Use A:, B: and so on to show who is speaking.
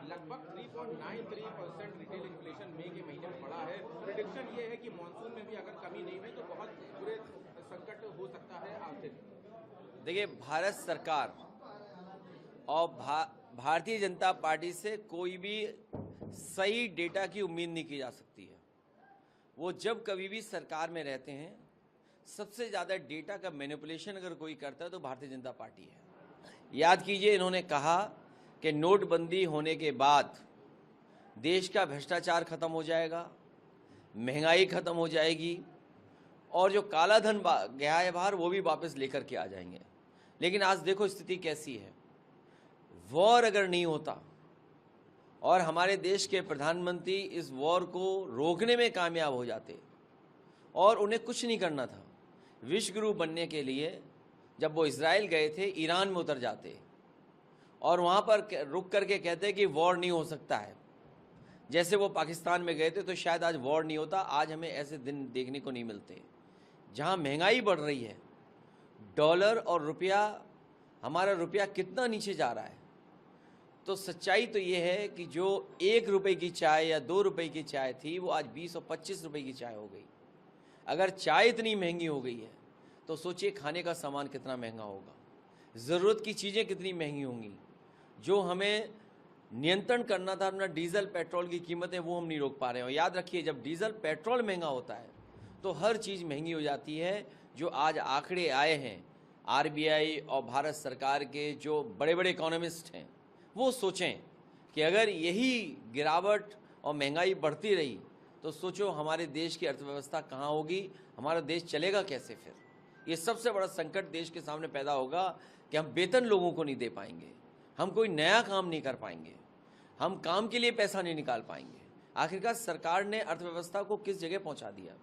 A: लगभग 3.93% retail inflation मई के महीने में बढ़ा है। प्रेडिक्शन ये है कि मानसून में भी अगर कमी नहीं हुई तो बहुत बुरे संकट हो सकता है आर्थिक।
B: देखिए, भारत सरकार और भारतीय जनता पार्टी से कोई भी सही डेटा की उम्मीद नहीं की जा सकती है। वो जब कभी भी सरकार में रहते हैं, सबसे ज़्यादा डेटा का मैनिपुलेशन अगर कोई करता है तो भारतीय जनता पार्टी है। याद कीजिए, इन्होंने कहा कि नोटबंदी होने के बाद देश का भ्रष्टाचार खत्म हो जाएगा, महंगाई खत्म हो जाएगी और जो काला धन गया है बाहर वो भी वापस लेकर के आ जाएंगे। लेकिन आज देखो स्थिति कैसी है। वॉर अगर नहीं होता और हमारे देश के प्रधानमंत्री इस वॉर को रोकने में कामयाब हो जाते और उन्हें कुछ नहीं करना था, विश्व गुरु बनने के लिए जब वो इजराइल गए थे, ईरान में उतर जाते और वहाँ पर रुक करके कहते कि वॉर नहीं हो सकता है। जैसे वो पाकिस्तान में गए थे तो शायद आज वॉर नहीं होता। आज हमें ऐसे दिन देखने को नहीं मिलते जहाँ महंगाई बढ़ रही है, डॉलर और रुपया, हमारा रुपया कितना नीचे जा रहा है। तो सच्चाई तो ये है कि जो 1 रुपए की चाय या 2 रुपए की चाय थी वो आज 20 और 25 रुपए की चाय हो गई। अगर चाय इतनी महंगी हो गई है तो सोचिए खाने का सामान कितना महंगा होगा, ज़रूरत की चीज़ें कितनी महंगी होंगी। जो हमें नियंत्रण करना था अपना डीजल पेट्रोल की कीमतें, वो हम नहीं रोक पा रहे हैं। और याद रखिए, जब डीजल पेट्रोल महंगा होता है तो हर चीज़ महंगी हो जाती है। जो आज आंकड़े आए हैं आरबीआई और भारत सरकार के जो बड़े बड़े इकोनॉमिस्ट हैं, वो सोचें कि अगर यही गिरावट और महंगाई बढ़ती रही तो सोचो हमारे देश की अर्थव्यवस्था कहाँ होगी, हमारा देश चलेगा कैसे। फिर ये सबसे बड़ा संकट देश के सामने पैदा होगा कि हम वेतन लोगों को नहीं दे पाएंगे, हम कोई नया काम नहीं कर पाएंगे, हम काम के लिए पैसा नहीं निकाल पाएंगे। आखिरकार सरकार ने अर्थव्यवस्था को किस जगह पहुंचा दिया।